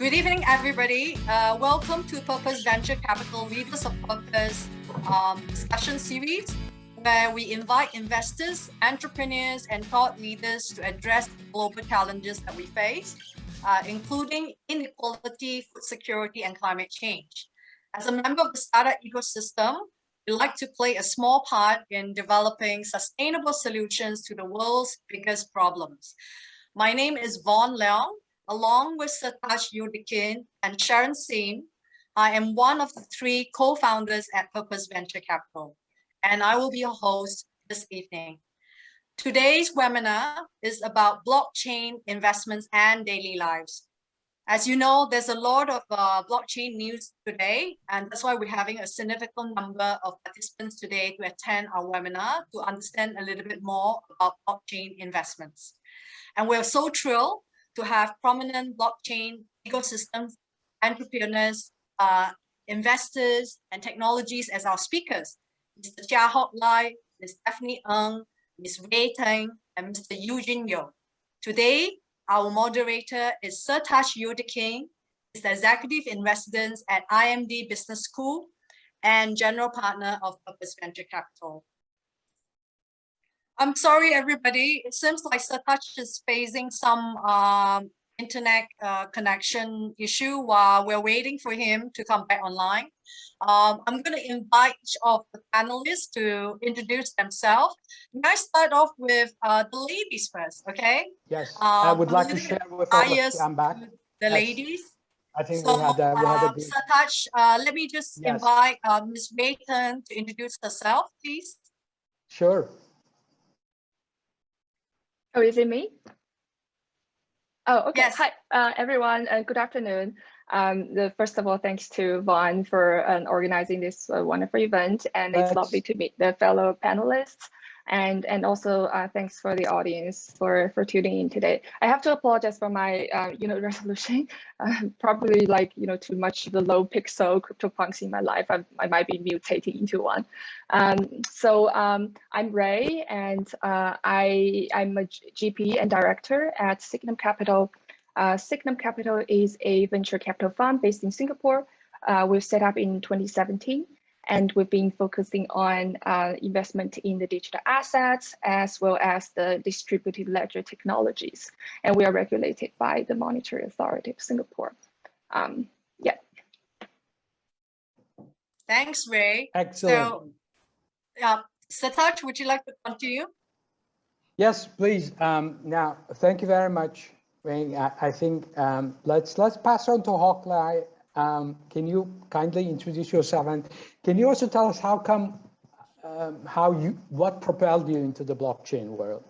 Good evening, everybody. Welcome to Purpose Venture Capital Leaders of Purpose discussion series, where we invite investors, entrepreneurs, and thought leaders to address the global challenges that we face, including inequality, food security, and climate change. As a member of the startup ecosystem, we like to play a small part in developing sustainable solutions to the world's biggest problems. My name is Vaughn Leong. Along with Satash Yudikin and Sharon Singh, I am one of the three co-founders at Purpose Venture Capital, and I will be your host this evening. Today's webinar is about blockchain investments and daily lives. As you know, there's a lot of blockchain news today, and that's why we're having a significant number of participants today to attend our webinar to understand a little bit more about blockchain investments. And we're so thrilled to have prominent blockchain ecosystems, entrepreneurs, investors, and technologies as our speakers. Mr. Chia Hock Lai, Ms. Stephanie Ng, Ms. Ray Teng, and Mr. Eugene Yeo. Today, our moderator is Satash Yudikin, is the executive in residence at IMD Business School and general partner of Purpose Venture Capital. I'm sorry, everybody. It seems like Satash is facing some internet connection issue while we're waiting for him to come back online. I'm going to invite each of the panelists to introduce themselves. May I start off with the ladies first, okay? Yes, I would like to share with all of you. I'm back. The ladies. I think so, we had a good... Satash, let me just invite Ms. Ray Teng to introduce herself, please. Sure. Oh, is it me? Oh, okay. Yes. Hi, everyone, and good afternoon. First of all, thanks to Vaughn for organizing this wonderful event, and it's lovely to meet the fellow panelists. And also thanks for the audience for tuning in today. I have to apologize for my resolution. Probably too much the low pixel CryptoPunks in my life. I might be mutating into one. I'm Ray, and I'm a GP and director at Sygnum Capital. Sygnum Capital is a venture capital fund based in Singapore. We've set up in 2017. And we've been focusing on investment in the digital assets as well as the distributed ledger technologies. And we are regulated by the Monetary Authority of Singapore. Yeah. Thanks, Ray. Excellent. So, Satash, would you like to continue? Yes, please. Now, thank you very much, Ray. I think let's pass on to Hock Lai. Can you kindly introduce yourself, and can you also tell us how come, what propelled you into the blockchain world?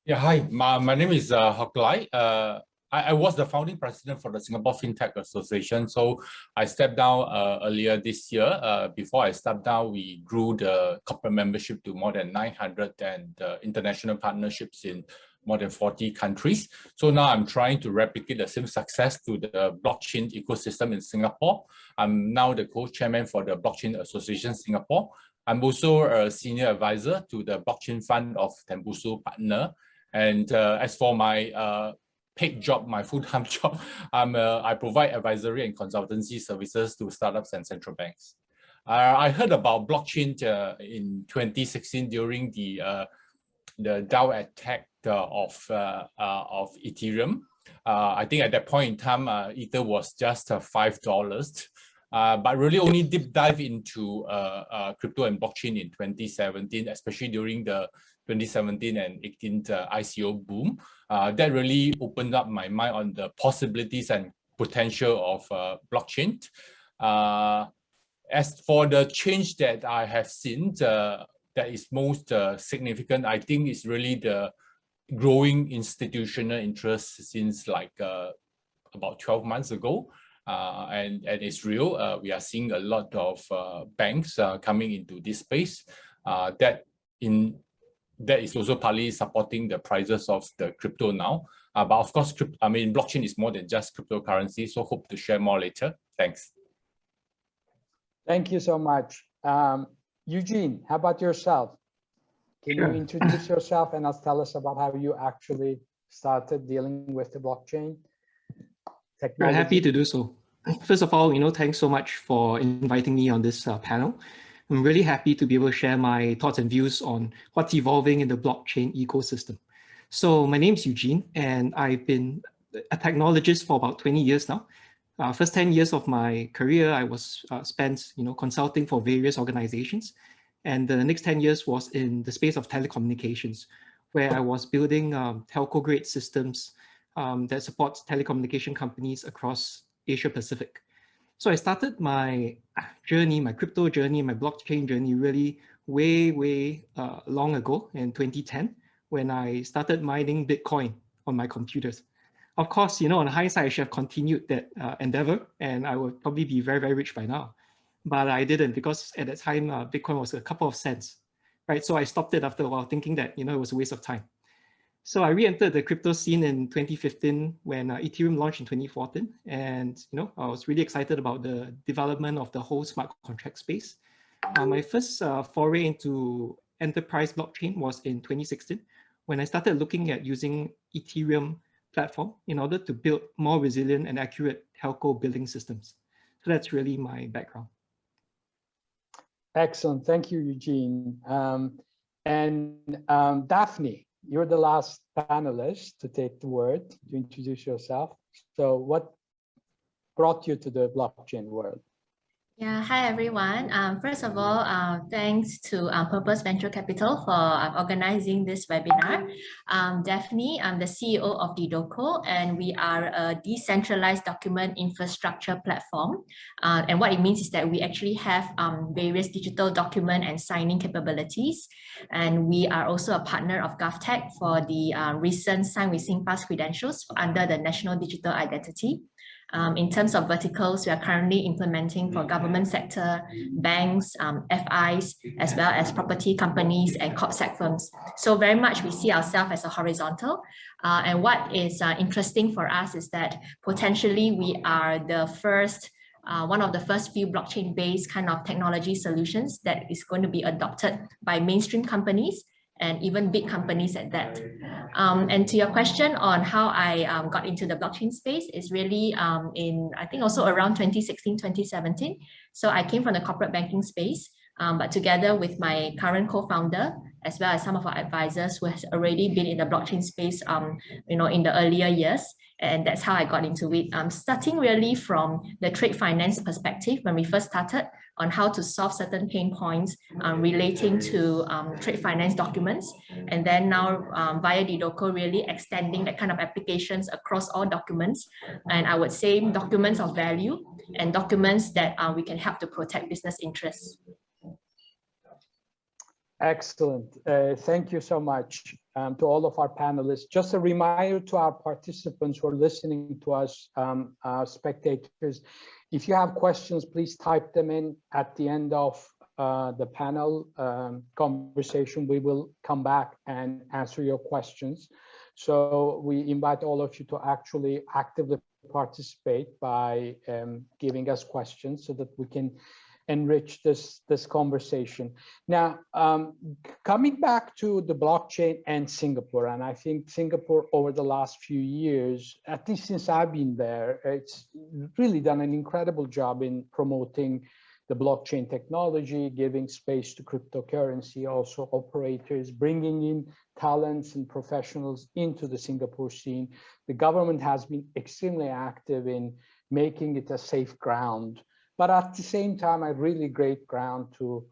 Yeah, hi, my name is Hock Lai. I was the founding president for the Singapore FinTech Association. So I stepped down earlier this year. Before I stepped down, we grew the corporate membership to more than 900 and international partnerships in more than 40 countries. So now I'm trying to replicate the same success to the blockchain ecosystem in Singapore. I'm now the co-chairman for the Blockchain Association Singapore. I'm also a senior advisor to the blockchain fund of Tembusu Partner. And as for my paid job, my full-time job, I provide advisory and consultancy services to startups and central banks. I heard about blockchain in 2016 during the DAO attack of Ethereum. I think at that point in time, Ether was just $5, but really only deep dive into crypto and blockchain in 2017, especially during the 2017 and 18 ICO boom. That really opened up my mind on the possibilities and potential of blockchain. As for the change that I have seen, that is most significant, I think, is really the growing institutional interest since about 12 months ago. And it's real. We are seeing a lot of banks coming into this space. That is also partly supporting the prices of the crypto now. But of course, blockchain is more than just cryptocurrency. So hope to share more later. Thanks. Thank you so much. Eugene, how about yourself? Can you introduce yourself and tell us about how you actually started dealing with the blockchain? technology. Happy to do so. First of all, thanks so much for inviting me on this panel. I'm really happy to be able to share my thoughts and views on what's evolving in the blockchain ecosystem. So my name is Eugene, and I've been a technologist for about 20 years now. First 10 years of my career, I was spent, consulting for various organizations. And the next 10 years was in the space of telecommunications, where I was building telco-grade systems that supports telecommunication companies across Asia Pacific. So I started my journey, my crypto journey, my blockchain journey really way long ago in 2010, when I started mining Bitcoin on my computers. Of course, on hindsight, I should have continued that endeavor, and I would probably be very rich by now. But I didn't, because at that time, Bitcoin was a couple of cents, right? So I stopped it after a while, thinking that, it was a waste of time. So I re-entered the crypto scene in 2015 when Ethereum launched in 2014. And, I was really excited about the development of the whole smart contract space. My first foray into enterprise blockchain was in 2016, when I started looking at using Ethereum platform in order to build more resilient and accurate telco billing systems. So that's really my background. Excellent. Thank you, Eugene. Daphne, you're the last panelist to take the word to introduce yourself. So what brought you to the blockchain world? Yeah, hi everyone. First of all, thanks to Purpose Venture Capital for organizing this webinar. Daphne, I'm the CEO of Didoko, and we are a decentralized document infrastructure platform. And what it means is that we actually have various digital document and signing capabilities. And we are also a partner of GovTech for the recent Sign with SingPass credentials under the National Digital Identity. In terms of verticals, we are currently implementing for government sector, banks, FIs, as well as property companies and corpsec firms. So very much we see ourselves as a horizontal. And what is interesting for us is that potentially we are the first, one of the first few blockchain-based kind of technology solutions that is going to be adopted by mainstream companies and even big companies at that. And to your question on how I got into the blockchain space is really in, I think also around 2016, 2017. So I came from the corporate banking space, but together with my current co-founder, as well as some of our advisors who has already been in the blockchain space, in the earlier years. And that's how I got into it. Starting really from the trade finance perspective when we first started on how to solve certain pain points relating to trade finance documents. And then now via Didoko, really extending that kind of applications across all documents. And I would say documents of value and documents that we can help to protect business interests. Excellent. Thank you so much to all of our panelists. Just a reminder to our participants who are listening to us, our spectators, if you have questions, please type them in at the end of the panel conversation. We will come back and answer your questions. So we invite all of you to actually actively participate by giving us questions so that we can enrich this conversation. Now, coming back to the blockchain and Singapore, and I think Singapore over the last few years, at least since I've been there, it's really done an incredible job in promoting the blockchain technology, giving space to cryptocurrency, also operators, bringing in talents and professionals into the Singapore scene. The government has been extremely active in making it a safe ground, but at the same time, a really great ground to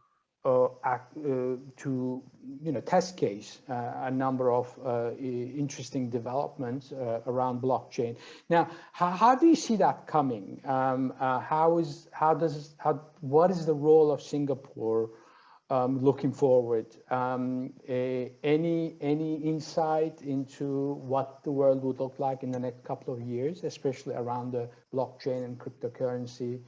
test case a number of interesting developments around blockchain. Now, how do you see that coming? What is the role of Singapore looking forward? Any insight into what the world would look like in the next couple of years, especially around the blockchain and cryptocurrency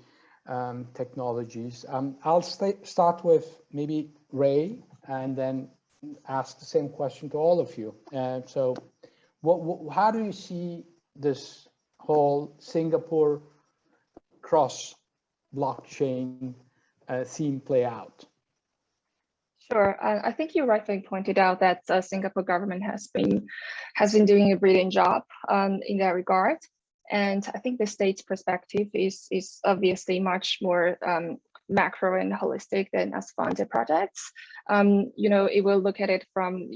technologies? I'll start with maybe Ray and then ask the same question to all of you. So how do you see this whole Singapore cross blockchain theme play out? Sure. I think you rightly pointed out that Singapore government has been doing a brilliant job in that regard. And I think the state's perspective is obviously much more macro and holistic than as funded projects. It will look at it from,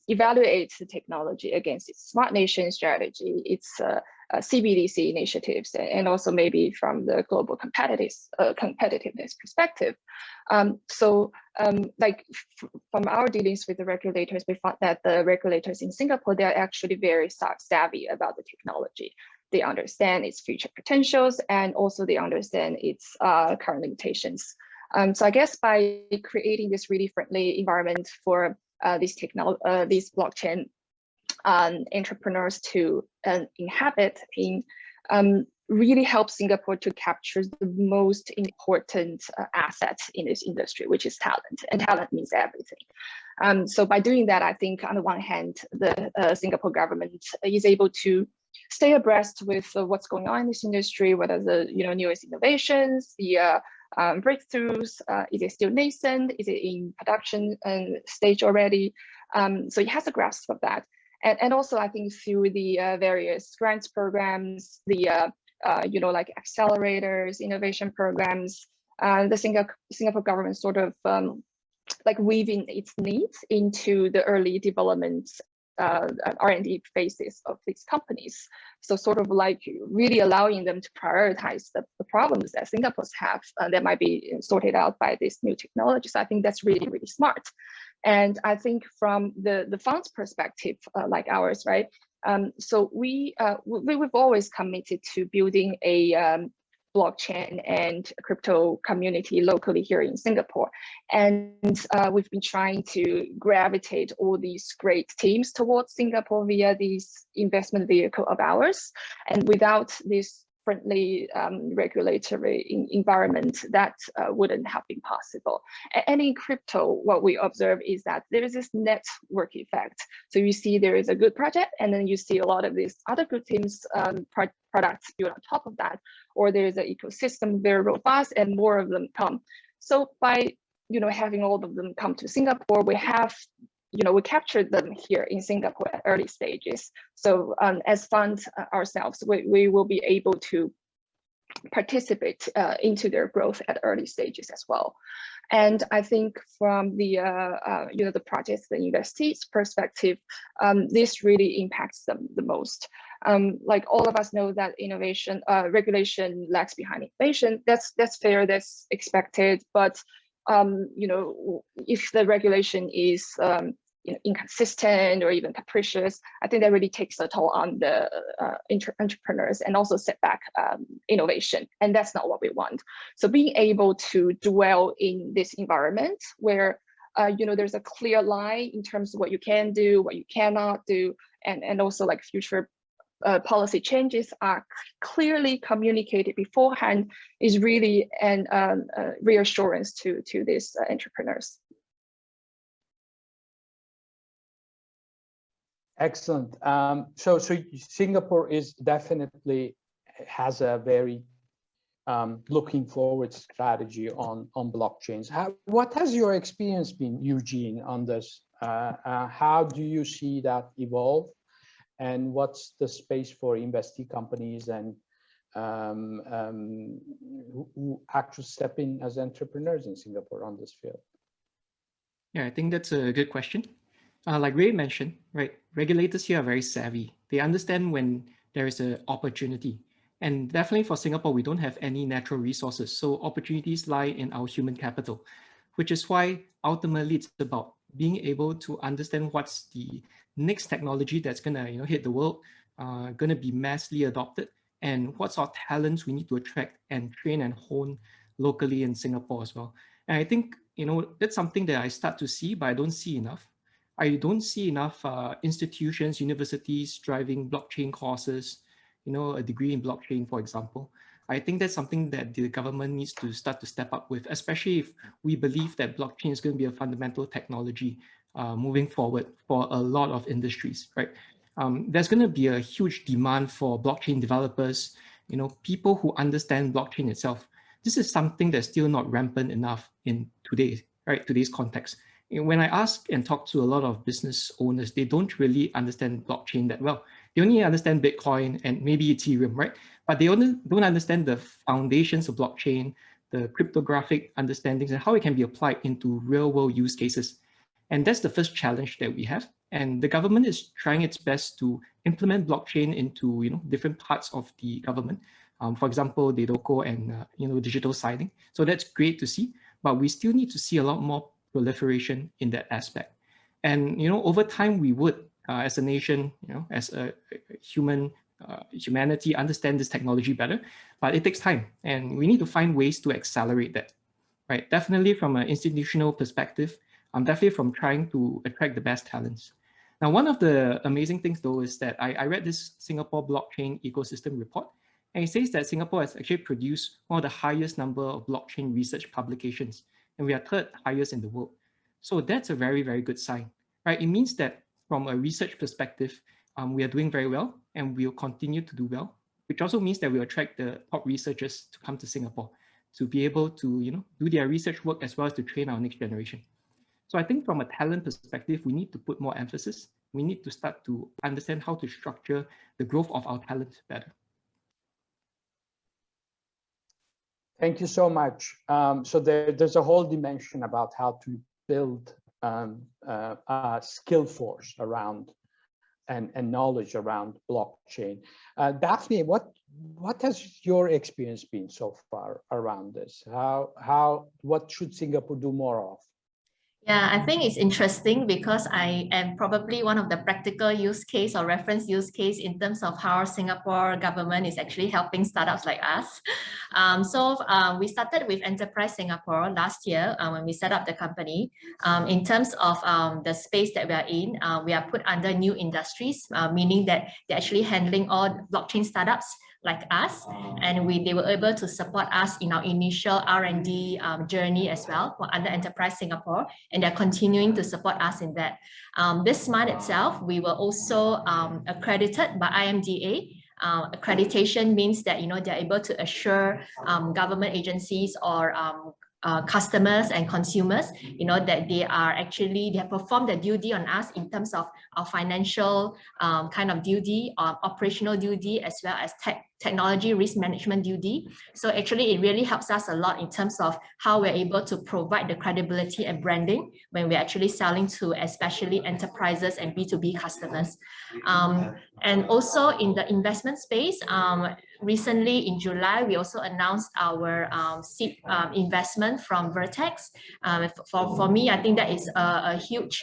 evaluate the technology against its smart nation strategy, its CBDC initiatives, and also maybe from the global competitiveness perspective. From our dealings with the regulators, we found that the regulators in Singapore, they're actually very savvy about the technology. They understand its future potentials, and also they understand its current limitations. So I guess by creating this really friendly environment for these blockchain entrepreneurs to inhabit in, really helps Singapore to capture the most important asset in this industry, which is talent, and talent means everything. So by doing that, I think on the one hand, the Singapore government is able to stay abreast with what's going on in this industry, whether the newest innovations, the breakthroughs, is it still nascent, is it in production stage already? So it has a grasp of that. And also, I think through the various grants programs, the like accelerators, innovation programs, the Singapore government sort of like weaving its needs into the early development R&D phases of these companies. So sort of like really allowing them to prioritize the problems that Singapore's have that might be sorted out by this new technology. So I think that's really, really smart. And I think from the fund's perspective, like ours, right? So we've always committed to building a blockchain and crypto community locally here in Singapore. And we've been trying to gravitate all these great teams towards Singapore via this investment vehicle of ours. And without this friendly regulatory environment, that wouldn't have been possible. And in crypto, what we observe is that there is this network effect. So you see there is a good project, and then you see a lot of these other good teams, products built on top of that, or there's an ecosystem very robust and more of them come. So by having all of them come to Singapore, we have we captured them here in Singapore at early stages. So as funds ourselves, we will be able to participate into their growth at early stages as well. And I think from the the projects, the investees' perspective, this really impacts them the most. Like all of us know that innovation, regulation lags behind innovation. That's fair, that's expected. But if the regulation is inconsistent or even capricious, I think that really takes a toll on the entrepreneurs and also set back innovation. And that's not what we want. So being able to dwell in this environment where there's a clear line in terms of what you can do, what you cannot do, and also like future policy changes are clearly communicated beforehand is really an reassurance to these entrepreneurs. Excellent. So Singapore is definitely has a very looking forward strategy on blockchains. What has your experience been, Eugene, on this? How do you see that evolve? And what's the space for investee companies and who actually step in as entrepreneurs in Singapore on this field? Yeah, I think that's a good question. Like Ray mentioned, right, regulators here are very savvy. They understand when there is an opportunity. And definitely for Singapore, we don't have any natural resources. So opportunities lie in our human capital, which is why ultimately it's about being able to understand what's the next technology that's going to hit the world, going to be massively adopted, and what sort of talents we need to attract and train and hone locally in Singapore as well. And I think that's something that I start to see, but I don't see enough. I don't see enough institutions, universities driving blockchain courses, a degree in blockchain, for example. I think that's something that the government needs to start to step up with, especially if we believe that blockchain is going to be a fundamental technology moving forward for a lot of industries, right? There's going to be a huge demand for blockchain developers, people who understand blockchain itself. This is something that's still not rampant enough in today's context. When I ask and talk to a lot of business owners, they don't really understand blockchain that well. They only understand Bitcoin and maybe Ethereum, right? But they don't understand the foundations of blockchain, the cryptographic understandings, and how it can be applied into real-world use cases. And that's the first challenge that we have. And the government is trying its best to implement blockchain into different parts of the government. For example, the DOCO and digital signing. So that's great to see, but we still need to see a lot more proliferation in that aspect. And over time, we would, as a nation, as a humanity, understand this technology better. But it takes time, and we need to find ways to accelerate that. Right? Definitely from an institutional perspective, definitely from trying to attract the best talents. Now, one of the amazing things, though, is that I read this Singapore blockchain ecosystem report, and it says that Singapore has actually produced one of the highest number of blockchain research publications, and we are third highest in the world. So that's a very, very good sign, right? It means that from a research perspective, we are doing very well, and we'll continue to do well, which also means that we'll attract the top researchers to come to Singapore to be able to do their research work as well as to train our next generation. So I think from a talent perspective, we need to put more emphasis. We need to start to understand how to structure the growth of our talent better. Thank you so much. So there's a whole dimension about how to build a skill force around and knowledge around blockchain. Daphne, what has your experience been so far around this? What should Singapore do more of? Yeah, I think it's interesting because I am probably one of the practical use case or reference use case in terms of how Singapore government is actually helping startups like us. We started with Enterprise Singapore last year when we set up the company. In terms of the space that we are in, we are put under new industries, meaning that they're actually handling all blockchain startups like us, and they were able to support us in our initial R&D journey as well under Enterprise Singapore, and they're continuing to support us in that. This month itself, we were also accredited by IMDA. Accreditation means that they're able to assure government agencies or customers and consumers, that they have performed the duty on us in terms of our financial kind of duty, operational duty, as well as technology risk management duty. So actually, it really helps us a lot in terms of how we're able to provide the credibility and branding when we're actually selling to especially enterprises and B2B customers. And also in the investment space, recently in July, we also announced our seed investment from Vertex. For me, I think that is a huge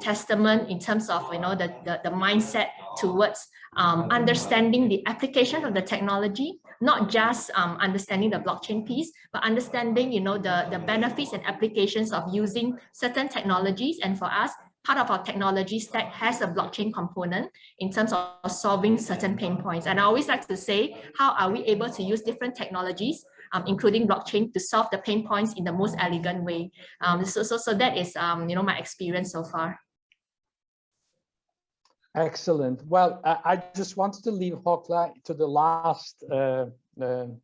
testament in terms of the mindset towards understanding the application of the technology, not just understanding the blockchain piece, but understanding the benefits and applications of using certain technologies. And for us, part of our technology stack has a blockchain component in terms of solving certain pain points. And I always like to say, how are we able to use different technologies, including blockchain, to solve the pain points in the most elegant way? So that is my experience so far. Excellent. Well, I just wanted to leave Hock Lai to the last as the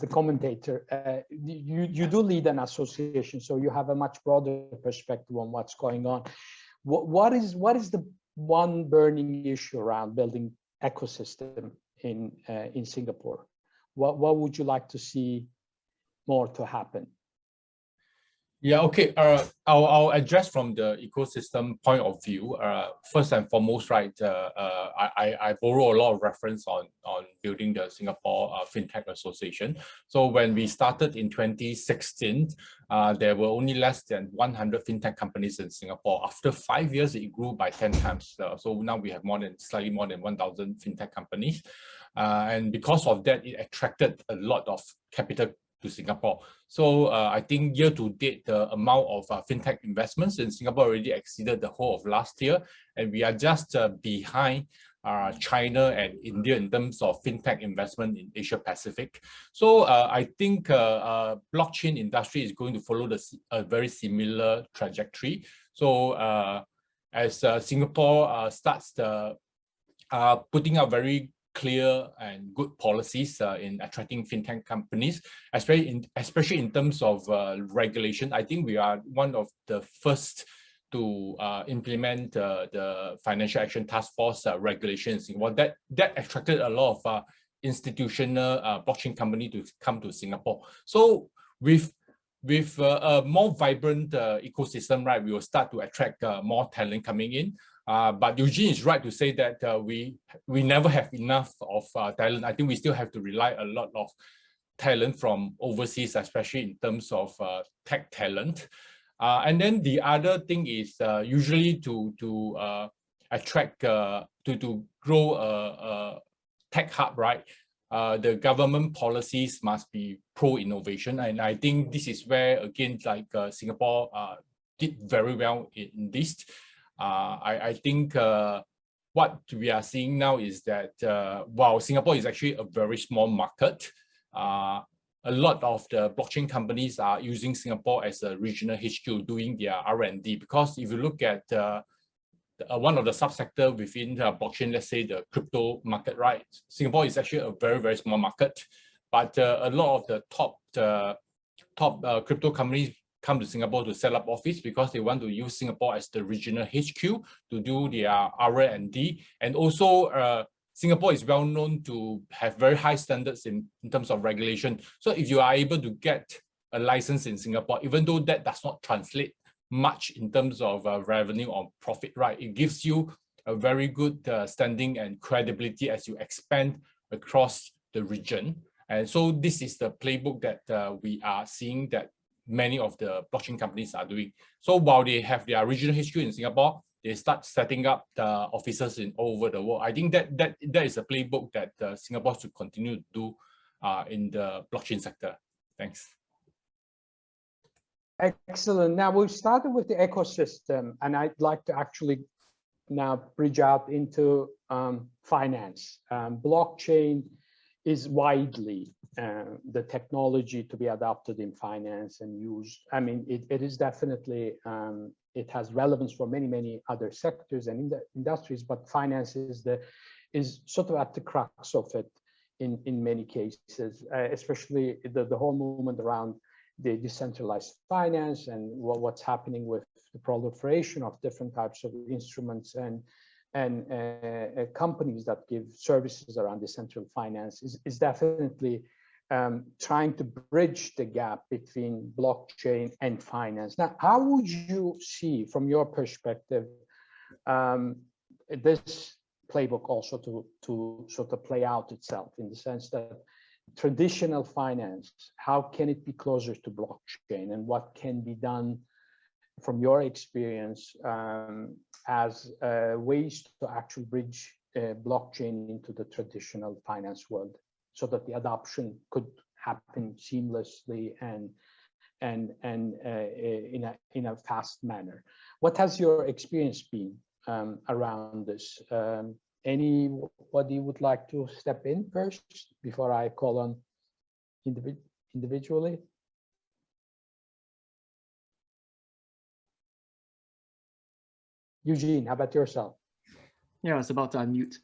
commentator. You do lead an association, so you have a much broader perspective on what's going on. What is the one burning issue around building ecosystem in Singapore? What would you like to see more to happen? Yeah, okay. I'll address from the ecosystem point of view. First and foremost, right, I borrow a lot of reference on building the Singapore FinTech Association. So when we started in 2016, there were only less than 100 FinTech companies in Singapore. After 5 years, it grew by 10 times. So now we have slightly more than 1,000 FinTech companies. And because of that, it attracted a lot of capital to Singapore. So I think year to date, the amount of FinTech investments in Singapore already exceeded the whole of last year. And we are just behind China and India in terms of FinTech investment in Asia Pacific. So I think blockchain industry is going to follow a very similar trajectory. So as Singapore starts putting out very clear and good policies in attracting FinTech companies, especially in terms of regulation, I think we are one of the first to implement the Financial Action Task Force regulations in Singapore. That attracted a lot of institutional blockchain company to come to Singapore. So with a more vibrant ecosystem, right, we will start to attract more talent coming in. But Eugene is right to say that we never have enough of talent. I think we still have to rely a lot of talent from overseas, especially in terms of tech talent. And then the other thing is usually to attract, to grow a tech hub, right? The government policies must be pro-innovation. And I think this is where, again, like Singapore did very well in this. I think what we are seeing now is that while Singapore is actually a very small market, a lot of the blockchain companies are using Singapore as a regional HQ doing their R&D, because if you look at one of the subsector within blockchain, let's say the crypto market, right? Singapore is actually a very, very small market, but a lot of the top crypto companies come to Singapore to set up office because they want to use Singapore as the regional HQ to do their R&D. And also Singapore is well known to have very high standards in terms of regulation. So if you are able to get a license in Singapore, even though that does not translate much in terms of revenue or profit, right? It gives you a very good standing and credibility as you expand across the region. And so this is the playbook that we are seeing that many of the blockchain companies are doing. So while they have their regional HQ in Singapore, they start setting up the offices in all over the world. I think that is a playbook that Singapore should continue to do in the blockchain sector. Thanks. Excellent. Now we've started with the ecosystem, and I'd like to actually now bridge out into finance. Blockchain is widely the technology to be adopted in finance and used. I mean, it is definitely, it has relevance for many, many other sectors and industries, but finance is sort of at the crux of it in many cases, especially the whole movement around the decentralized finance and what's happening with the proliferation of different types of instruments and companies that give services around decentralized finance is definitely trying to bridge the gap between blockchain and finance. Now, how would you see, from your perspective, this playbook also to sort of play out itself, in the sense that traditional finance, how can it be closer to blockchain, and what can be done from your experience as ways to actually bridge blockchain into the traditional finance world, so that the adoption could happen seamlessly and in a fast manner? What has your experience been around this? Anybody would like to step in first before I call on individually? Eugene, how about yourself? Yeah, I was about to unmute.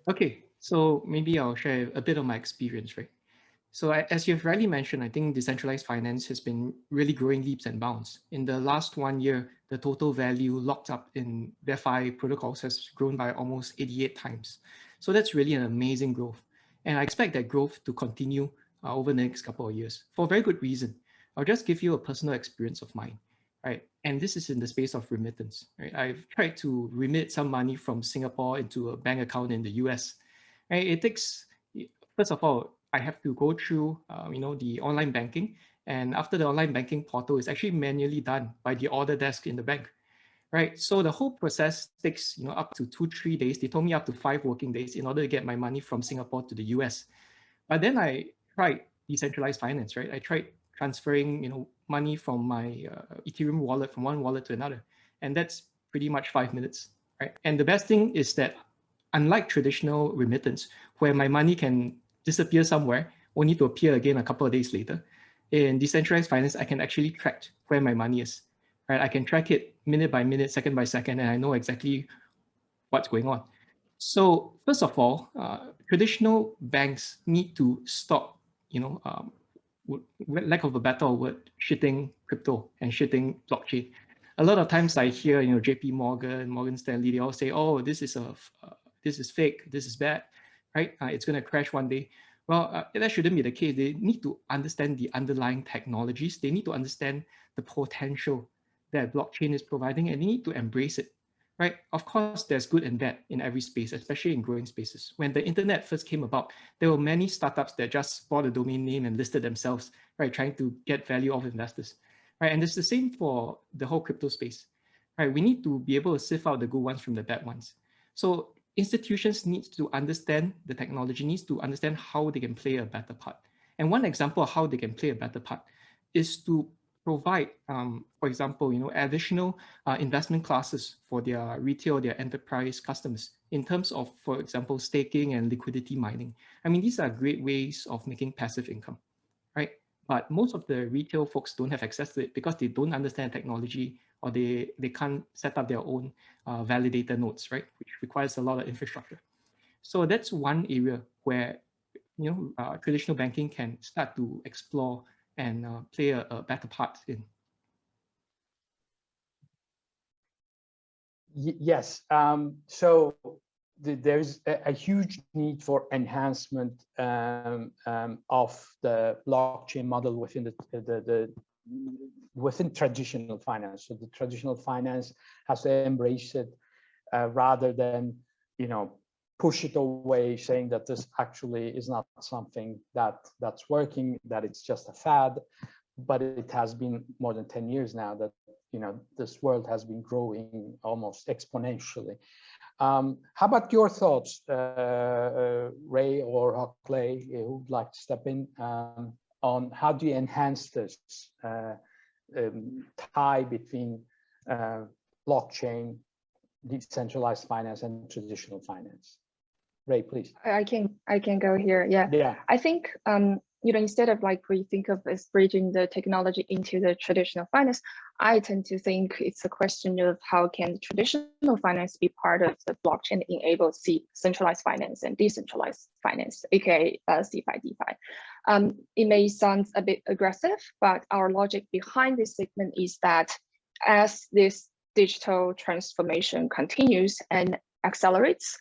Okay, so maybe I'll share a bit of my experience, right? So as you've rightly mentioned, I think decentralized finance has been really growing leaps and bounds. In the last 1 year, the total value locked up in DeFi protocols has grown by almost 88 times. So that's really an amazing growth. And I expect that growth to continue over the next couple of years for a very good reason. I'll just give you a personal experience of mine, right? And this is in the space of remittance, right? I've tried to remit some money from Singapore into a bank account in the US. Right? It takes, first of all, I have to go through, the online banking, and after the online banking portal is actually manually done by the order desk in the bank, right? So the whole process takes, up to 2-3 days. They told me up to 5 working days in order to get my money from Singapore to the US. But then I tried decentralized finance, right? I tried transferring, money from my Ethereum wallet from one wallet to another, and that's pretty much 5 minutes, right? And the best thing is that, unlike traditional remittance, where my money can disappear somewhere, only to appear again a couple of days later, in decentralized finance, I can actually track where my money is, right? I can track it minute by minute, second by second, and I know exactly what's going on. So first of all, traditional banks need to stop, lack of a better word, shitting crypto and shitting blockchain. a lot of times I hear, JP Morgan, Morgan Stanley, they all say, oh, this is fake, this is bad, right? It's going to crash one day. Well, that shouldn't be the case. They need to understand the underlying technologies. They need to understand the potential that blockchain is providing, and they need to embrace it, right? Of course, there's good and bad in every space, especially in growing spaces. When the internet first came about, there were many startups that just bought a domain name and listed themselves, right, trying to get value off investors, right? And it's the same for the whole crypto space, right? We need to be able to sift out the good ones from the bad ones. So institutions need to understand the technology, needs to understand how they can play a better part. And one example of how they can play a better part is to provide, for example, additional investment classes for their retail, their enterprise customers in terms of, for example, staking and liquidity mining. I mean, these are great ways of making passive income, right? But most of the retail folks don't have access to it because they don't understand technology, or they can't set up their own validator nodes, right? Which requires a lot of infrastructure. So that's one area where traditional banking can start to explore and play a better part in. Yes. So there's a huge need for enhancement of the blockchain model within within traditional finance. So the traditional finance has to embrace it rather than push it away, saying that this actually is not something that's working, that it's just a fad. But it has been more than 10 years now that this world has been growing almost exponentially. How about your thoughts, Ray or Hockley, who would like to step in on how do you enhance this tie between blockchain, decentralized finance, and traditional finance? Ray, please. I can go here. Yeah. I think instead of like we think of as bridging the technology into the traditional finance, I tend to think it's a question of how can traditional finance be part of the blockchain enable centralized finance and decentralized finance, aka CeFi DeFi. It may sound a bit aggressive, but our logic behind this segment is that as this digital transformation continues and accelerates,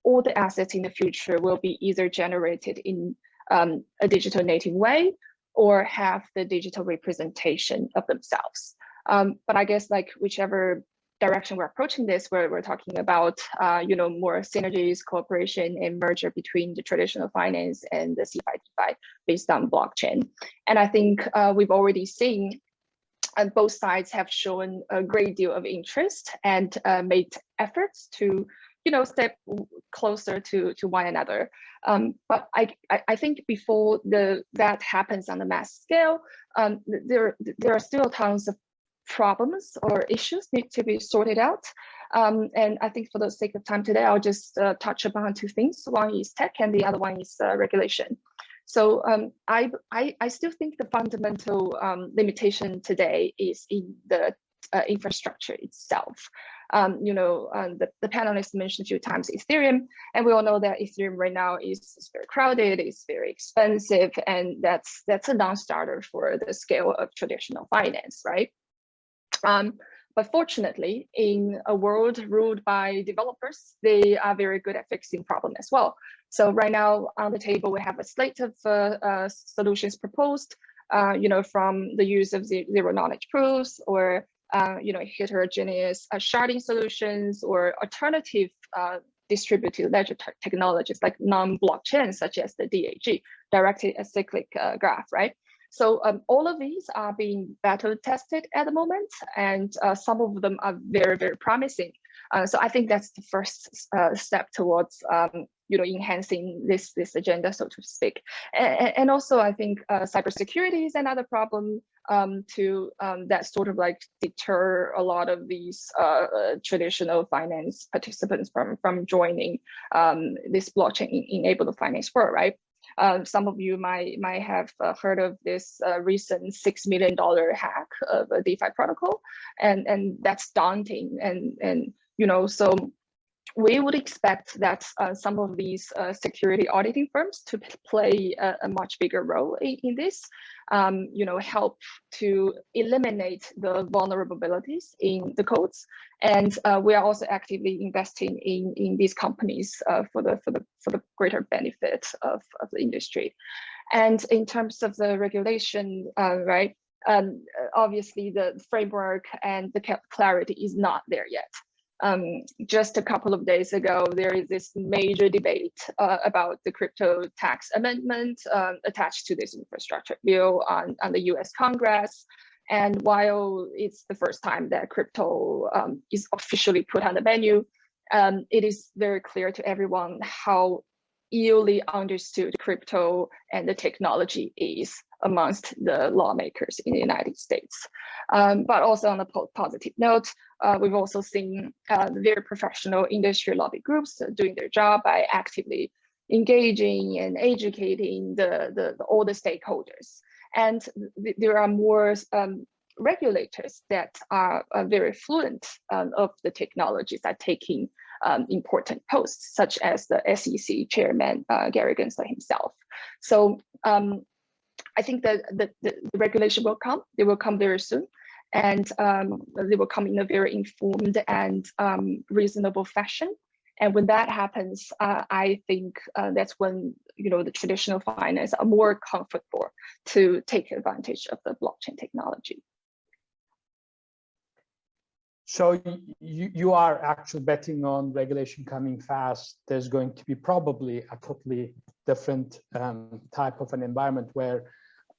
all the assets in the future will be either generated in a digital native way or have the digital representation of themselves. But I guess like whichever direction we're approaching this, we're talking about more synergies, cooperation, and merger between the traditional finance and the CeFi DeFi based on blockchain. And I think we've already seen and both sides have shown a great deal of interest and made efforts to step closer to one another. But I think before that happens on the mass scale, there are still tons of problems or issues need to be sorted out. And I think for the sake of time today, I'll just touch upon two things. One is tech and the other one is regulation. So I still think the fundamental limitation today is in the infrastructure itself. The panelists mentioned a few times Ethereum, and we all know that Ethereum right now is very crowded, it's very expensive, and that's a non-starter for the scale of traditional finance, right? But fortunately, in a world ruled by developers, they are very good at fixing problems as well. So right now on the table, we have a slate of solutions proposed, from the use of zero knowledge proofs or heterogeneous sharding solutions or alternative distributed ledger technologies like non-blockchain, such as the DAG, directed acyclic graph, right? So all of these are being battle tested at the moment, and some of them are very, very promising. So I think that's the first step towards enhancing this agenda, so to speak. And also I think cybersecurity is another problem that sort of like deter a lot of these traditional finance participants from joining this blockchain-enabled finance world, right? Some of you might have heard of this recent $6 million hack of a DeFi protocol, and that's daunting. And so we would expect that some of these security auditing firms to play a much bigger role in this, help to eliminate the vulnerabilities in the codes. And we are also actively investing in these companies for the greater benefit of the industry. And in terms of the regulation, right, obviously the framework and the clarity is not there yet. Just a couple of days ago, there is this major debate about the crypto tax amendment attached to this infrastructure bill on the US Congress. And while it's the first time that crypto is officially put on the menu, it is very clear to everyone how illy understood crypto and the technology is amongst the lawmakers in the United States. But also on a positive note, we've also seen very professional industry lobby groups doing their job by actively engaging and educating all the stakeholders. And there are more regulators that are very fluent of the technologies that are taking important posts, such as the SEC chairman, Gary Gensler himself. So I think that the regulation will come. They will come very soon, and they will come in a very informed and reasonable fashion. And when that happens, I think that's when the traditional finance are more comfortable to take advantage of the blockchain technology. So you are actually betting on regulation coming fast. There's going to be probably a totally different type of an environment where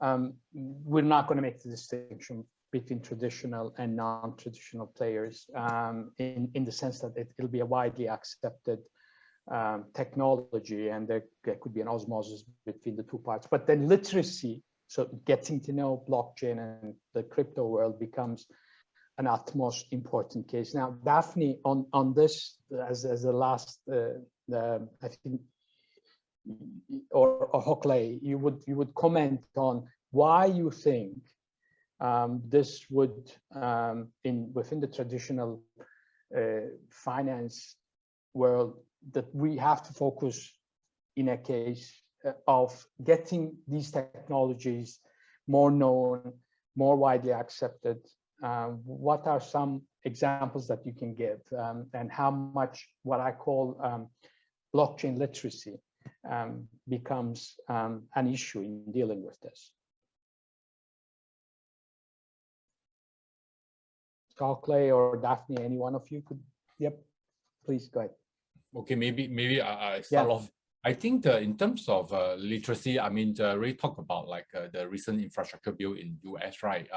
we're not going to make the distinction between traditional and non-traditional players in the sense that it'll be a widely accepted technology, and there could be an osmosis between the two parts. But then literacy, so getting to know blockchain and the crypto world, becomes an utmost important case. Now, Daphne, on this as the last, I think, or Hokley, you would comment on why you think this would, within the traditional finance world, that we have to focus in a case of getting these technologies more known, more widely accepted. What are some examples that you can give, and how much what I call blockchain literacy becomes an issue in dealing with this? Hokley or Daphne, any one of you could? Yep, please go ahead. Okay, maybe I start off. I think in terms of literacy, I mean, Ray talked about like the recent infrastructure bill in US, right?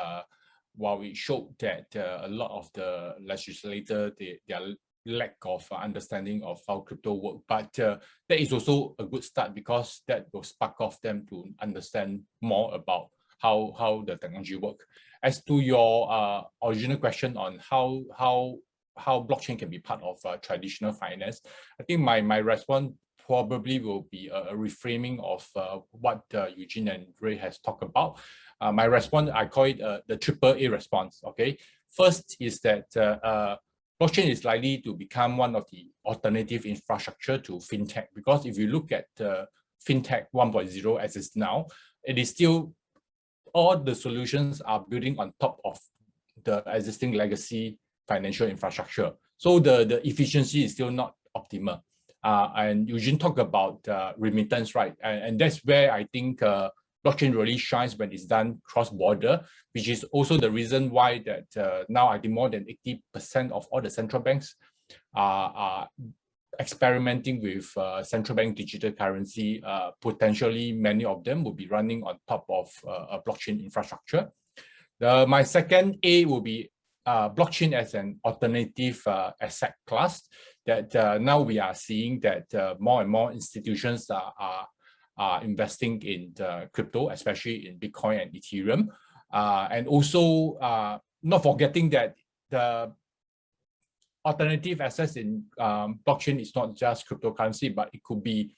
While it showed that a lot of the legislators, their lack of understanding of how crypto works, but that is also a good start, because that will spark off them to understand more about how the technology works. As to your original question on how blockchain can be part of traditional finance, I think my response probably will be a reframing of what Eugene and Ray has talked about. My response, I call it the AAA response. Okay, first is that blockchain is likely to become one of the alternative infrastructure to fintech, because if you look at fintech 1.0 as it's now, it is still, all the solutions are building on top of the existing legacy financial infrastructure. So the efficiency is still not optimal. And Eugene talked about remittance, right? And that's where I think blockchain really shines when it's done cross-border, which is also the reason why that now I think more than 80% of all the central banks are experimenting with central bank digital currency. Potentially, many of them will be running on top of a blockchain infrastructure. My second A will be blockchain as an alternative asset class, that now we are seeing that more and more institutions are investing in crypto, especially in Bitcoin and Ethereum. And also not forgetting that the alternative assets in blockchain is not just cryptocurrency, but it could be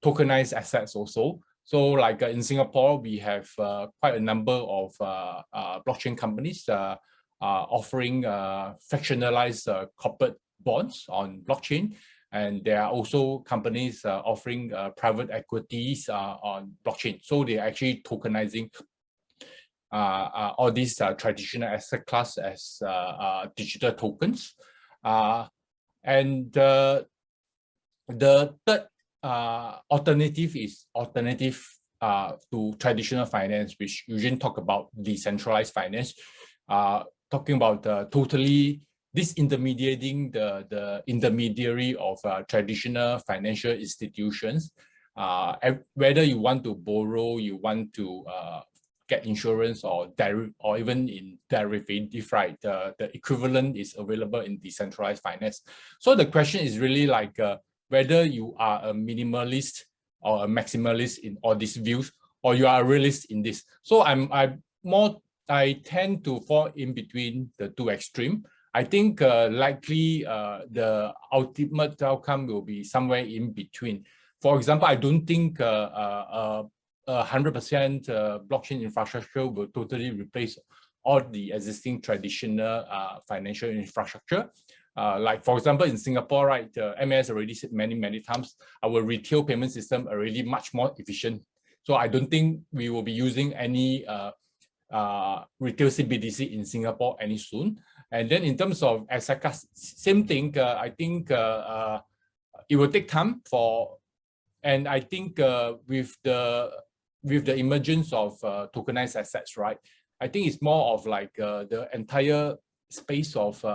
tokenized assets also. So like in Singapore, we have quite a number of blockchain companies offering fractionalized corporate bonds on blockchain. And there are also companies offering private equities on blockchain. So they're actually tokenizing all these traditional asset class as digital tokens. And the third alternative is alternative to traditional finance, which usually talk about decentralized finance, talking about totally disintermediating the intermediary of traditional financial institutions. Whether you want to borrow, you want to get insurance or even in derivative, right? The equivalent is available in decentralized finance. So the question is really like whether you are a minimalist or a maximalist in all these views, or you are a realist in this. So I tend to fall in between the two extremes. I think likely the ultimate outcome will be somewhere in between. For example, I don't think 100% blockchain infrastructure will totally replace all the existing traditional financial infrastructure. Like for example, in Singapore, right, MAS already said many times, our retail payment system already much more efficient. So I don't think we will be using any retail CBDC in Singapore any soon. And then in terms of asset class, same thing. I think it will take time for, and I think with the emergence of tokenized assets, right, I think it's more of like the entire space of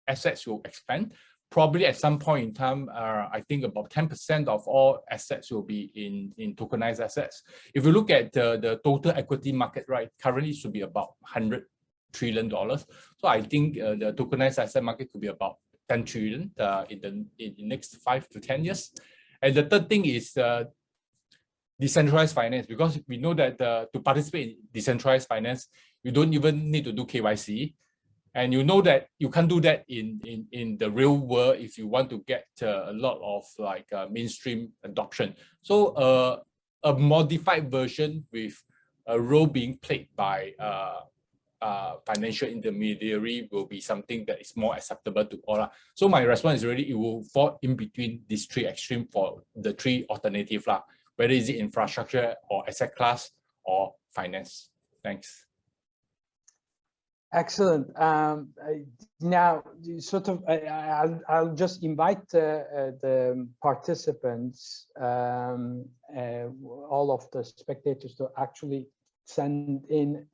assets will expand. Probably at some point in time, I think about 10% of all assets will be in tokenized assets. If you look at the total equity market, right, currently it should be about $100 trillion. So I think the tokenized asset market could be about 10 trillion in the next 5 to 10 years. And the third thing is decentralized finance, because we know that to participate in decentralized finance, you don't even need to do KYC. And you know that you can't do that in the real world if you want to get a lot of like mainstream adoption. So a modified version with a role being played by financial intermediary will be something that is more acceptable to all. So my response is really, it will fall in between these three extremes for the three alternatives, whether is it infrastructure or asset class or finance. Thanks. Excellent. Now, sort of, I'll just invite the participants, all of the spectators, to actually send in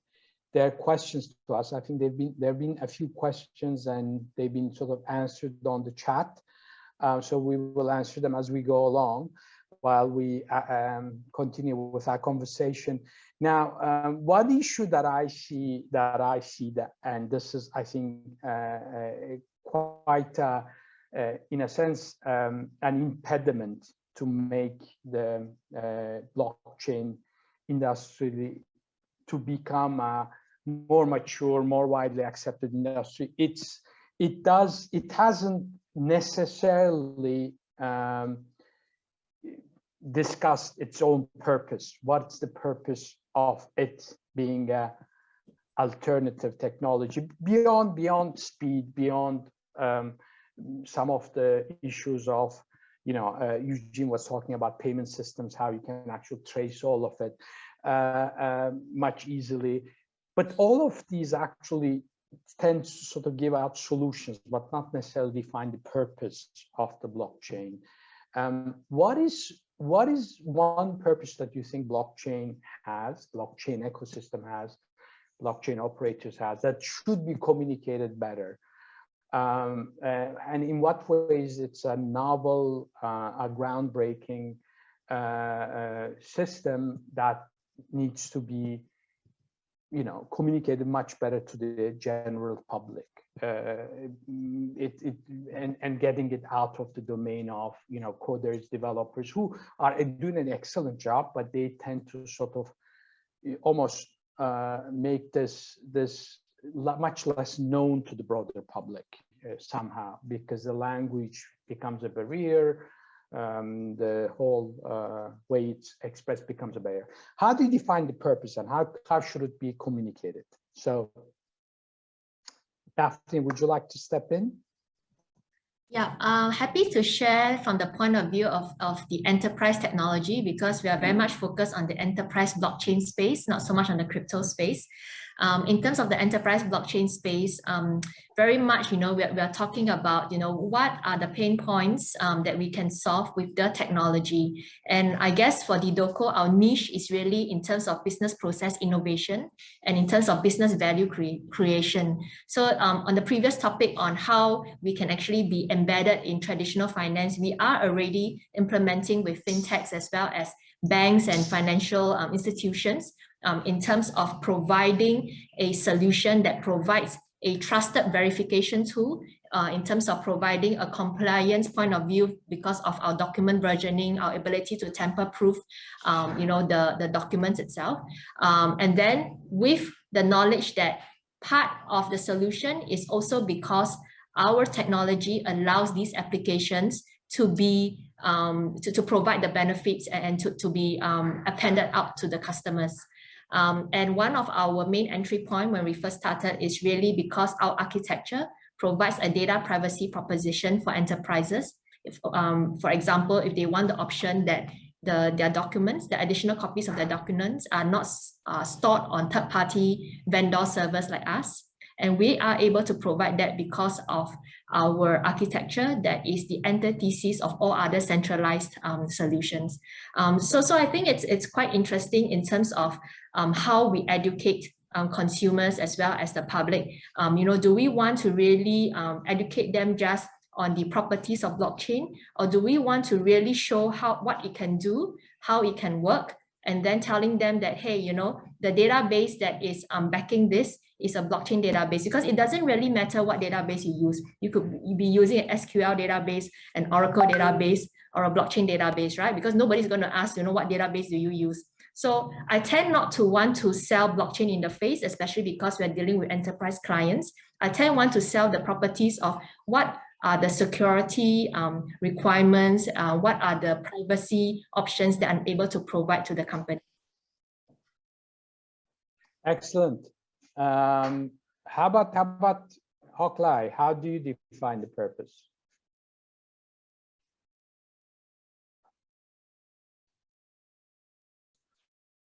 their questions to us. I think there have been a few questions and they've been sort of answered on the chat. So we will answer them as we go along while we continue with our conversation. Now, one issue that I see that, and this is, I think, quite, in a sense, an impediment to make the blockchain industry to become a more mature, more widely accepted industry. It hasn't necessarily discussed its own purpose. What's the purpose of it being a alternative technology beyond speed, beyond some of the issues of, Eugene was talking about payment systems, how you can actually trace all of it much easily. But all of these actually tend to sort of give out solutions, but not necessarily define the purpose of the blockchain. What is one purpose that you think blockchain has, blockchain ecosystem has, blockchain operators has, that should be communicated better? And in what ways it's a novel, a groundbreaking system that needs to be, communicated much better to the general public, and getting it out of the domain of, coders, developers who are doing an excellent job, but they tend to sort of almost make this much less known to the broader public somehow, because the language becomes a barrier. The whole way it's expressed becomes a barrier. How do you define the purpose, and how should it be communicated? So, Daphne, would you like to step in? Yeah, happy to share from the point of view of the enterprise technology, because we are very much focused on the enterprise blockchain space, not so much on the crypto space. In terms of the enterprise blockchain space, very much, we are talking about, what are the pain points that we can solve with the technology. And I guess for dDoCo, our niche is really in terms of business process innovation and in terms of business value creation. So on the previous topic on how we can actually be embedded in traditional finance, we are already implementing with fintechs as well as banks and financial institutions in terms of providing a solution that provides a trusted verification tool in terms of providing a compliance point of view because of our document versioning, our ability to tamper-proof, the documents itself. And then with the knowledge that part of the solution is also because our technology allows these applications to be to provide the benefits and to be appended out to the customers. And one of our main entry point when we first started is really because our architecture provides a data privacy proposition for enterprises. If, for example, if they want the option that their documents, the additional copies of their documents are not stored on third-party vendor servers like us. And we are able to provide that because of our architecture that is the antithesis of all other centralized solutions. So I think it's quite interesting in terms of how we educate consumers as well as the public. Do we want to really educate them just on the properties of blockchain, or do we want to really show what it can do, how it can work, and then telling them that, hey, the database that is backing this is a blockchain database, because it doesn't really matter what database you use. You could be using an SQL database, an Oracle database, or a blockchain database, right? Because nobody's going to ask, what database do you use? So I tend not to want to sell blockchain in the face, especially because we're dealing with enterprise clients. I tend to want to sell the properties of what are the security requirements, what are the privacy options that I'm able to provide to the company. Excellent. How about Hock Lai? How do you define the purpose?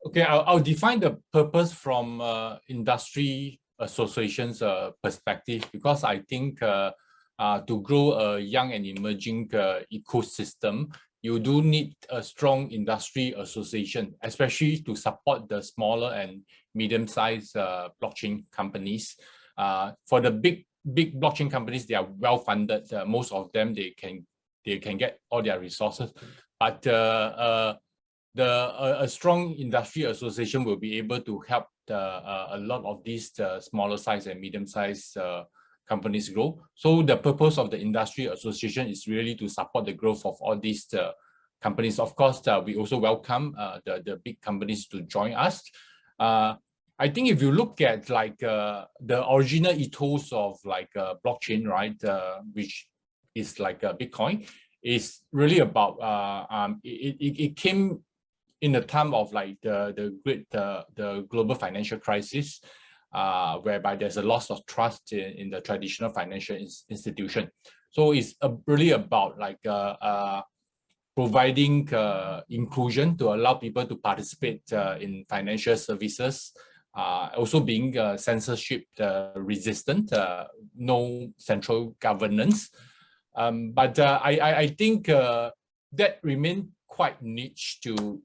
Okay, I'll define the purpose from industry associations perspective, because I think to grow a young and emerging ecosystem, you do need a strong industry association, especially to support the smaller and medium-sized blockchain companies. For the big blockchain companies, they are well-funded. Most of them, they can get all their resources. But a strong industry association will be able to help a lot of these smaller size and medium-sized companies grow. So the purpose of the industry association is really to support the growth of all these companies. Of course, we also welcome the big companies to join us. I think if you look at the original ethos of blockchain, right, which is like Bitcoin, is really about it came in the time of the global financial crisis, whereby there's a loss of trust in the traditional financial institution. So it's really about providing inclusion to allow people to participate in financial services, also being censorship resistant, no central governance. But I think that remains quite niche to.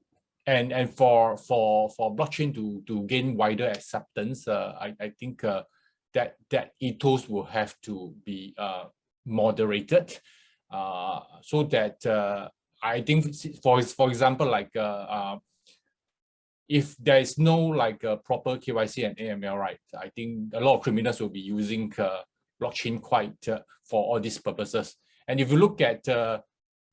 And for blockchain to gain wider acceptance, I think that ethos will have to be moderated, so that I think for example, if there is no proper KYC and AML, right, I think a lot of criminals will be using blockchain quite for all these purposes. And if you look at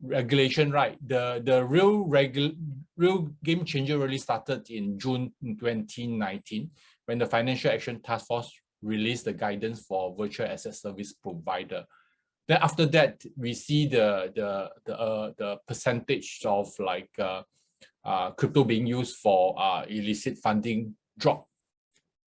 regulation, right, the real game changer really started in June 2019, when the Financial Action Task Force released the guidance for virtual asset service provider. Then after that, we see the percentage of crypto being used for illicit funding drop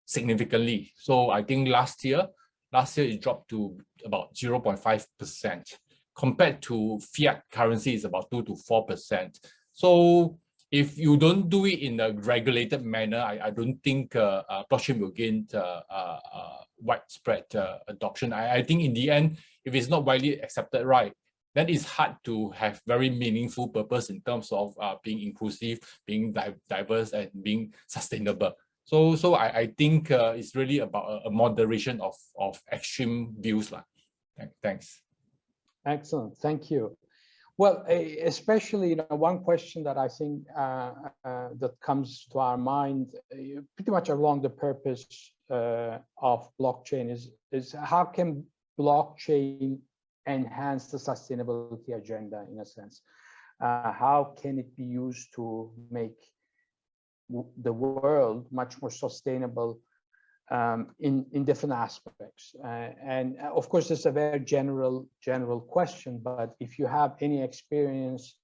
significantly. So I think last year it dropped to about 0.5%. compared to fiat currency is about 2 to 4%. So if you don't do it in a regulated manner, I don't think blockchain will gain widespread adoption. I think in the end, if it's not widely accepted, right, then it's hard to have very meaningful purpose in terms of being inclusive, being diverse, and being sustainable. So I think it's really about a moderation of extreme views. Thanks. Excellent, thank you. Well, especially, one question that I think that comes to our mind, pretty much along the purpose of blockchain is how can blockchain enhance the sustainability agenda in a sense? How can it be used to make the world much more sustainable in different aspects? And of course, it's a very general question, but if you have any experience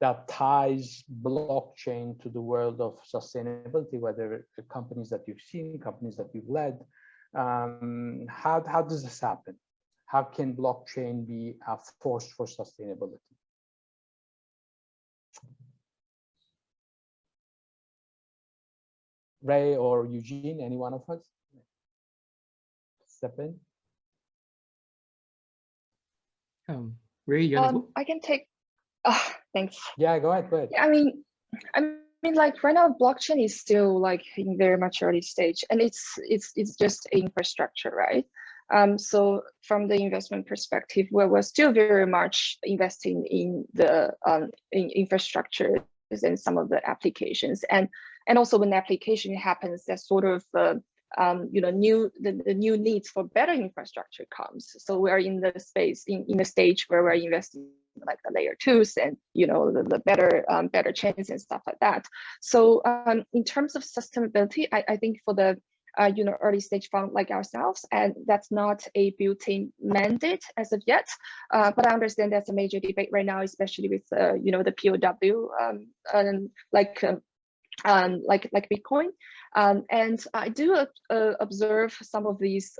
that ties blockchain to the world of sustainability, whether the companies that you've seen, companies that you've led, how does this happen? How can blockchain be a force for sustainability? Ray or Eugene, any one of us? Step in. Ray, you want to go? I can take. Thanks. Yeah, go ahead. I mean, like right now, blockchain is still like in very much early stage, and it's just infrastructure, right? So from the investment perspective, we're still very much investing in the in infrastructure and some of the applications, and also when the application happens, there's sort of the new needs for better infrastructure comes. So we're in the space in the stage where we're investing like the layer 2s and the better chains and stuff like that. So in terms of sustainability, I think for the early stage fund like ourselves, and that's not a built-in mandate as of yet, but I understand that's a major debate right now, especially with the POW like Bitcoin, and I do observe some of these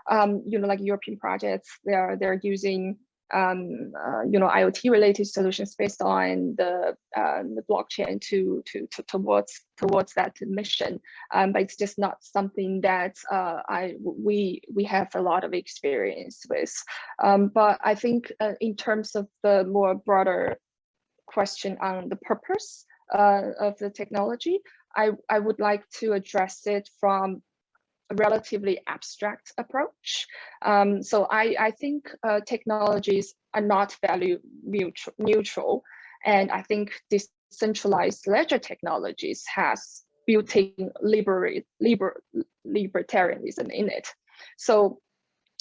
like European projects. They're using IoT related solutions based on the blockchain towards that mission, but it's just not something that we have a lot of experience with. But I think in terms of the more broader question on the purpose of the technology, I would like to address it from a relatively abstract approach. So I think technologies are not value neutral, and I think decentralized ledger technologies has built-in libertarianism in it. So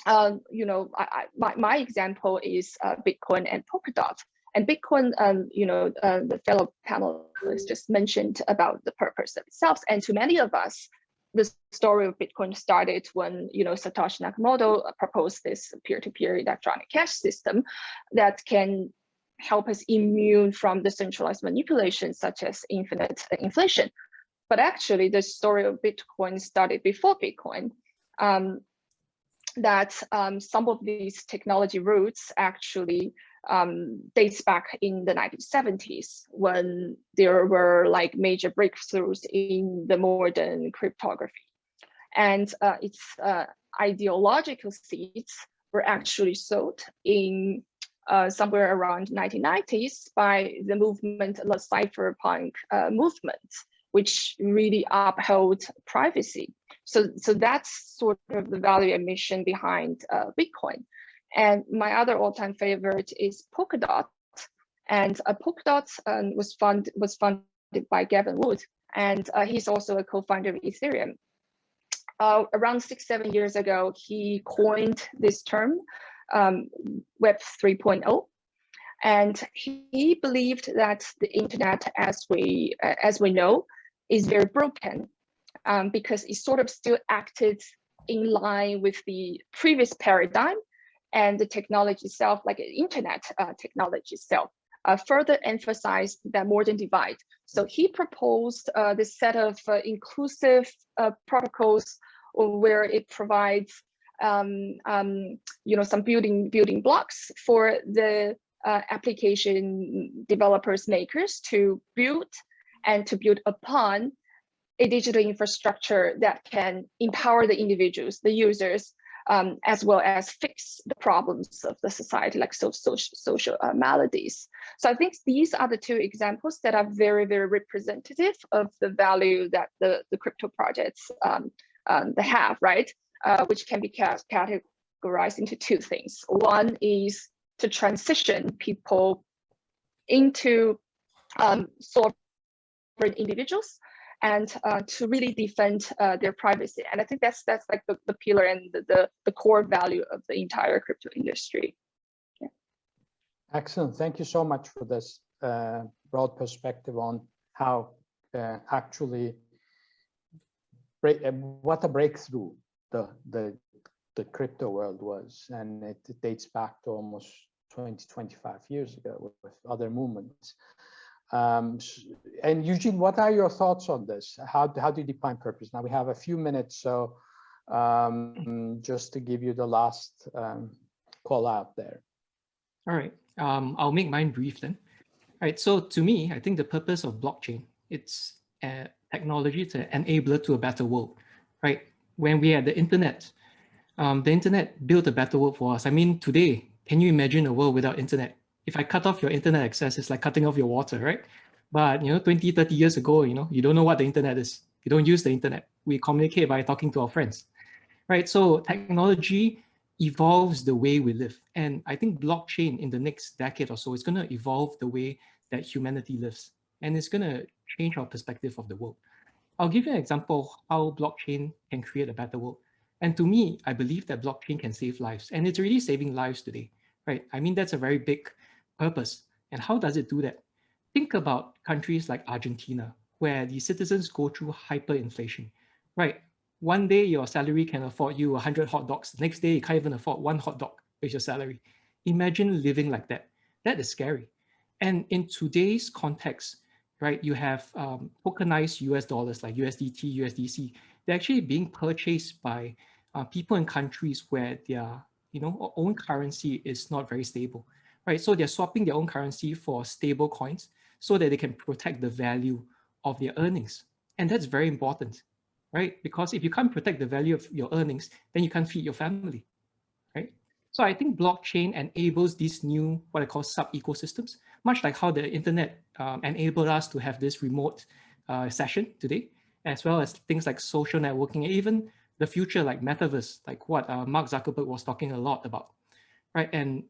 my example is Bitcoin and Polkadot. And Bitcoin, the fellow panelists just mentioned about the purpose of itself. And to many of us, the story of Bitcoin started when Satoshi Nakamoto proposed this peer-to-peer electronic cash system that can help us immune from the centralized manipulation such as infinite inflation. But actually, the story of Bitcoin started before Bitcoin. That some of these technology roots actually dates back in the 1970s when there were like major breakthroughs in the modern cryptography. And its ideological seeds were actually sowed in somewhere around 1990s by the movement, the cypherpunk movement, which really upheld privacy. So that's sort of the value and mission behind Bitcoin. And my other all-time favorite is Polkadot. And Polkadot was funded by Gavin Wood, and he's also a co-founder of Ethereum. Around 6-7 years ago, he coined this term, Web 3.0. And he believed that the internet as we know is very broken because it sort of still acted in line with the previous paradigm, and the technology itself, like internet technology itself, further emphasized that modern divide. So he proposed this set of inclusive protocols where it provides some building blocks for the application developers, makers to build upon a digital infrastructure that can empower the individuals, the users, as well as fix the problems of the society, like social maladies. So I think these are the two examples that are very, very representative of the value that the crypto projects they have, right? Which can be categorized into two things. One is to transition people into sovereign individuals, and to really defend their privacy. And I think that's like the pillar and the core value of the entire crypto industry. Yeah. Excellent. Thank you so much for this broad perspective on how actually what a breakthrough the crypto world was. And it dates back to almost 25 years ago with other movements. And Eugene, what are your thoughts on this? How do you define purpose? Now we have a few minutes, so just to give you the last call out there. All right, I'll make mine brief then. All right, so to me, I think the purpose of blockchain, it's a technology, it's an enabler to a better world, right? When we had the internet built a better world for us. I mean, today, can you imagine a world without internet? If I cut off your internet access, it's like cutting off your water, right? But 20, 30 years ago, you don't know what the internet is. You don't use the internet. We communicate by talking to our friends, right? So technology evolves the way we live. And I think blockchain in the next decade or so is going to evolve the way that humanity lives. And it's going to change our perspective of the world. I'll give you an example of how blockchain can create a better world. And to me, I believe that blockchain can save lives. And it's really saving lives today, right? I mean, that's a very big purpose. And how does it do that? Think about countries like Argentina, where the citizens go through hyperinflation, right? One day your salary can afford you 100 hot dogs. The next day you can't even afford one hot dog with your salary. Imagine living like that. That is scary. And in today's context, right, you have tokenized US dollars like USDT, USDC. They're actually being purchased by people in countries where their own currency is not very stable. Right, so they're swapping their own currency for stable coins so that they can protect the value of their earnings. And that's very important, right? Because if you can't protect the value of your earnings, then you can't feed your family, right? So I think blockchain enables these new, what I call sub-ecosystems, much like how the internet enabled us to have this remote session today, as well as things like social networking, and even the future like metaverse, like what Mark Zuckerberg was talking a lot about, right? And,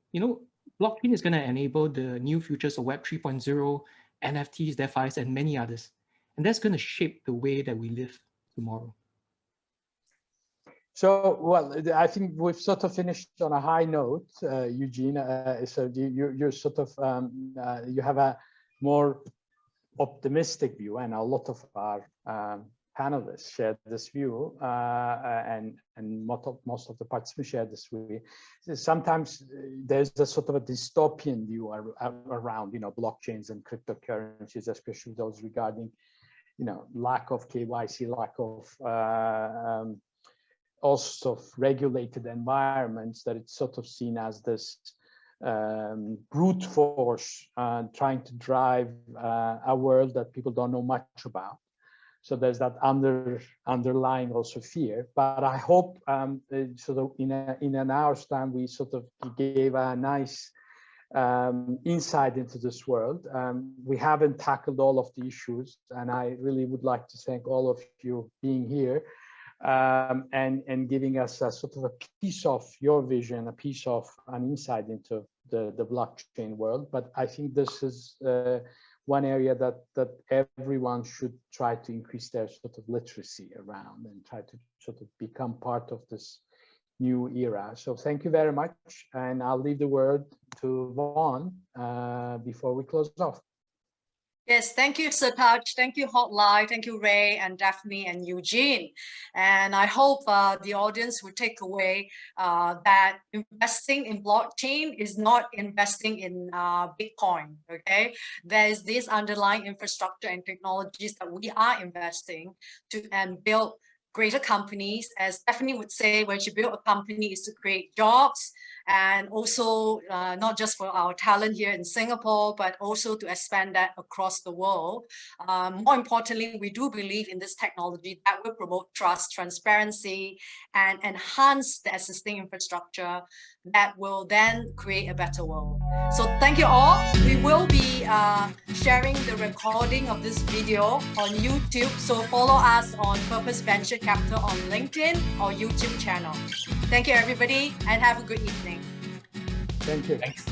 blockchain is going to enable the new futures of Web 3.0, NFTs, DeFi, and many others. And that's going to shape the way that we live tomorrow. So, well, I think we've sort of finished on a high note, Eugene. So you're sort of, you have a more optimistic view, and a lot of our panelists share this view, and most of the participants share this view. Sometimes there's a sort of a dystopian view around, blockchains and cryptocurrencies, especially those regarding, lack of KYC, lack of all sort of regulated environments, that it's sort of seen as this brute force trying to drive a world that people don't know much about. So there's that underlying also fear. But I hope sort of in an hour's time, we sort of gave a nice insight into this world. We haven't tackled all of the issues, and I really would like to thank all of you being here and giving us a sort of a piece of your vision, a piece of an insight into the blockchain world. But I think this is one area that everyone should try to increase their sort of literacy around and try to sort of become part of this new era. So thank you very much. And I'll leave the word to Vaughn before we close off. Yes, thank you, Sir Taj. Thank you, Hotline. Thank you, Ray and Daphne and Eugene. And I hope the audience will take away that investing in blockchain is not investing in Bitcoin, okay? There's this underlying infrastructure and technologies that we are investing to and build greater companies. As Stephanie would say, when she built a company, is to create jobs, and also not just for our talent here in Singapore, but also to expand that across the world. More importantly, we do believe in this technology that will promote trust, transparency, and enhance the existing infrastructure that will then create a better world. So thank you all. We will be sharing the recording of this video on YouTube. So follow us on Purpose Venture Capital on LinkedIn or YouTube channel. Thank you, everybody, and have a good evening. Thank you. Thanks.